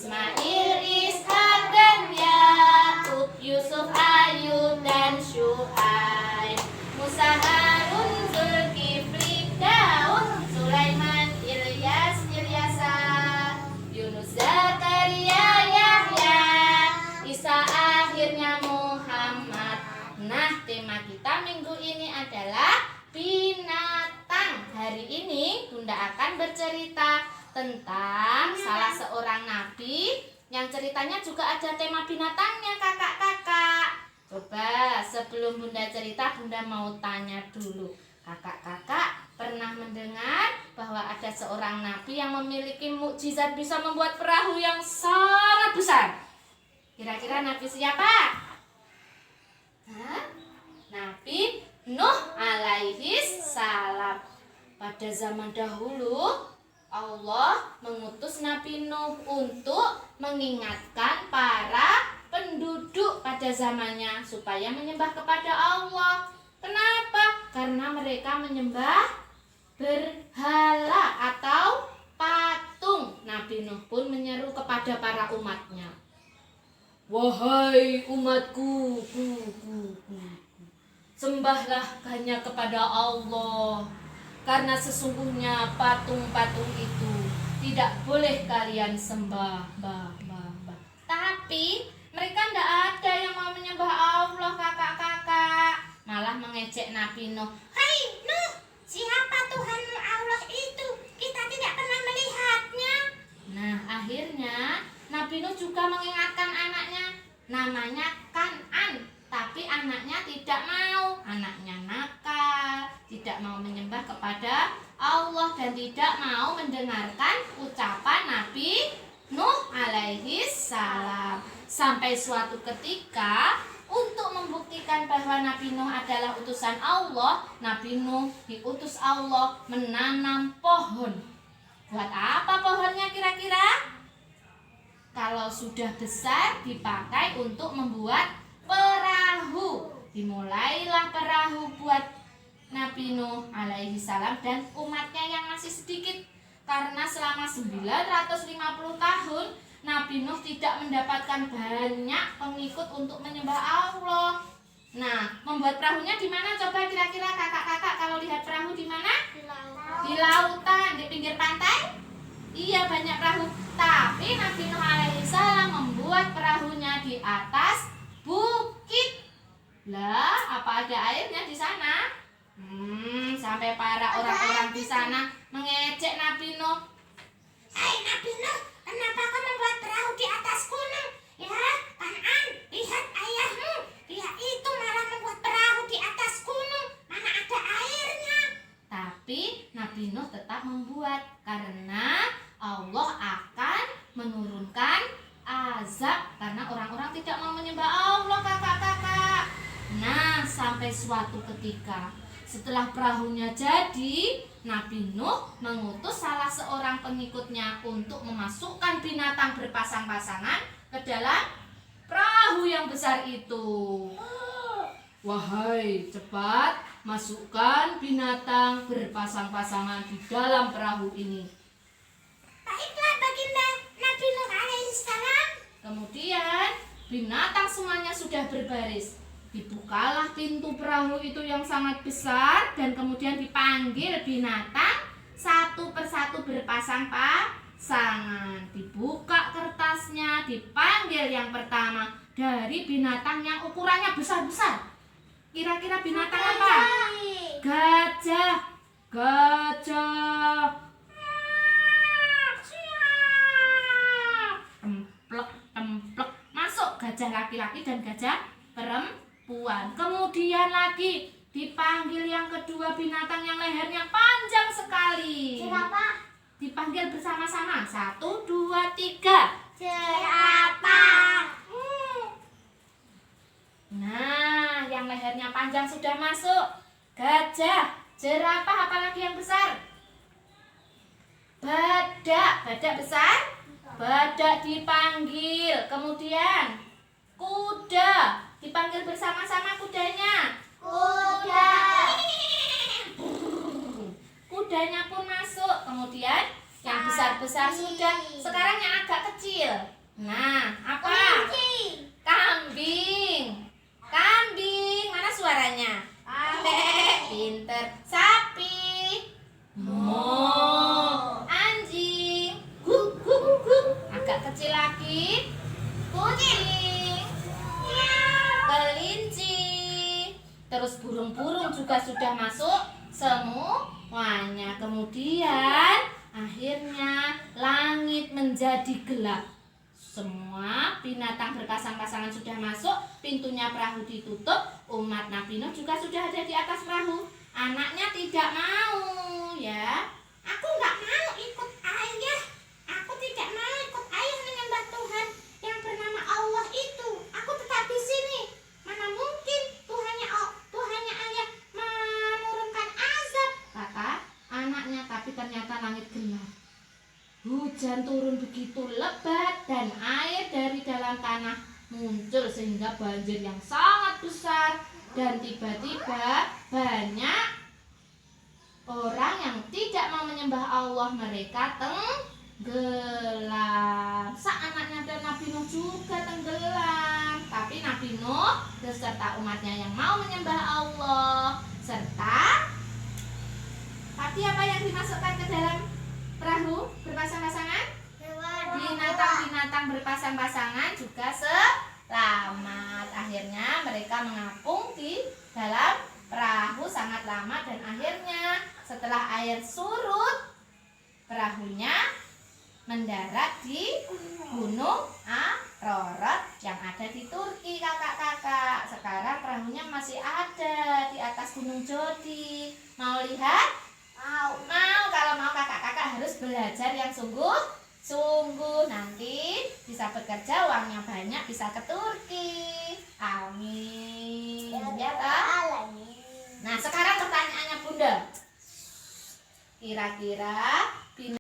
Ismail, Ishak dan Yakub, Yusuf, Ayub dan Syuaib, Musa, Harun, Zulkifli, Daud, Sulaiman, Ilyas, Ilyasa, Yunus, Zakaria, Yahya, Isa, akhirnya Muhammad. Nah, tema kita minggu ini adalah binatang. Hari ini Bunda akan bercerita tentang salah seorang nabi yang ceritanya juga ada tema binatangnya, kakak-kakak. Coba sebelum Bunda cerita, Bunda mau tanya dulu. Kakak-kakak pernah mendengar bahwa ada seorang nabi yang memiliki mukjizat bisa membuat perahu yang sangat besar? Kira-kira nabi siapa? Nabi Nuh alaihi salam. Pada zaman dahulu Allah mengutus Nabi Nuh untuk mengingatkan para penduduk pada zamannya supaya menyembah kepada Allah. Kenapa? Karena mereka menyembah berhala atau patung. Nabi Nuh pun menyeru kepada para umatnya, "Wahai umatku, sembahlah hanya kepada Allah, karena sesungguhnya patung-patung itu tidak boleh kalian sembah." Tapi mereka tidak ada yang mau menyembah Allah, kakak-kakak. Malah mengejek Nabi Nuh. "Hai Nuh, siapa Tuhanmu Allah itu? Kita tidak pernah melihatnya." Nah, akhirnya Nabi Nuh juga mengingatkan anaknya, namanya Kan'an. Tapi anaknya tidak mau, anaknya nakal, tidak mau menyembah kepada Allah dan tidak mau mendengarkan ucapan Nabi Nuh alaihi salam. Sampai suatu ketika, untuk membuktikan bahwa Nabi Nuh adalah utusan Allah, Nabi Nuh diutus Allah menanam pohon. Buat apa pohonnya kira-kira? Kalau sudah besar dipakai untuk membuat perahu. Dimulailah perahu buat Nabi Nuh alaihi salam dan umatnya yang masih sedikit. Karena selama 950 tahun Nabi Nuh tidak mendapatkan banyak pengikut untuk menyembah Allah. Nah, membuat perahunya di mana coba kira-kira kakak-kakak kalau lihat perahu di mana? Di lautan, di pinggir pantai? Iya, banyak perahu. Tapi Nabi Nuh alaihi salam membuat perahunya di atas bukit. Lah, apa ada airnya di sana? Sampai para orang-orang di sana mengejek Nabi Nuh. "Hai Nabi Nuh, kenapa kau membuat perahu di atas gunung? Ya, Kan'an, lihat ayahmu. Dia itu malah membuat perahu di atas gunung. Mana ada airnya?" Tapi Nabi Nuh tetap membuat karena Allah akan menurunkan azab karena orang-orang tidak mau menyembah Allah, kakak-kakak. Nah, sampai suatu ketika setelah perahunya jadi, Nabi Nuh mengutus salah seorang pengikutnya untuk memasukkan binatang berpasang-pasangan ke dalam perahu yang besar itu. "Wahai, cepat masukkan binatang berpasang-pasangan di dalam perahu ini." "Baiklah, baginda Nabi Nuh alaihissalam." Kemudian binatang semuanya sudah berbaris. Dibukalah pintu perahu itu yang sangat besar dan kemudian dipanggil binatang satu persatu berpasang-pasangan. Dibuka kertasnya, dipanggil yang pertama dari binatang yang ukurannya besar-besar. Kira-kira binatang apa? Gajah. Gajah. Templek. Masuk gajah laki-laki dan gajah perempuan. Kemudian lagi dipanggil yang kedua binatang yang lehernya panjang sekali. Jerapah. Dipanggil bersama-sama. 1, 2, 3. Jerapah. Nah, yang lehernya panjang sudah masuk. Gajah, jerapah, apalagi yang besar? Badak. Badak besar? Badak dipanggil. Kemudian kuda. Dipanggil bersama-sama kudanya. Kuda. Kudanya pun masuk. Kemudian yang besar-besar sudah. Sekarang yang agak kecil. kecil. Nah, apa? Kambing. Kambing. Mana suaranya? Pinter. Sapi. Anjing. Agak kecil lagi. Kucing. Kelinci. Terus burung-burung juga sudah masuk semuanya. Kemudian akhirnya langit menjadi gelap. Semua binatang berpasang-pasangan sudah masuk, pintunya perahu ditutup, umat Nabi Nuh juga sudah ada di atas perahu. Anaknya tidak mau, ya. Aku nggak mau ikut ayah. Aku tidak mau ikut ayah menyembah Tuhan yang bernama Allah itu. Aku tetap di sini. Mana mungkin Tuhannya ayah menurunkan azab, kata anaknya. Tapi ternyata langit gelap. Hujan turun begitu lebat dan air dari dalam tanah muncul sehingga banjir yang sangat besar. Dan tiba-tiba banyak orang yang tidak mau menyembah Allah, mereka tenggelam. Anaknya dan Nabi Nuh juga tenggelam. Tapi Nabi Nuh beserta umatnya yang mau menyembah Allah, serta tapi apa yang dimasukkan ke dalam perahu berpasang-pasangan? Binatang-binatang berpasang-pasangan juga selamat. Akhirnya mereka mengapung di dalam perahu sangat lama. Dan akhirnya setelah air surut, perahunya mendarat di Gunung Ararat yang ada di Turki, kakak-kakak. Sekarang perahunya masih ada di atas Gunung Jodi. Mau lihat? Mau. Kalau mau kakak-kakak harus belajar yang sungguh-sungguh. Nanti bisa bekerja, uangnya banyak, bisa ke Turki. Amin. Ya toh? Nah, sekarang pertanyaannya Bunda. Kira-kira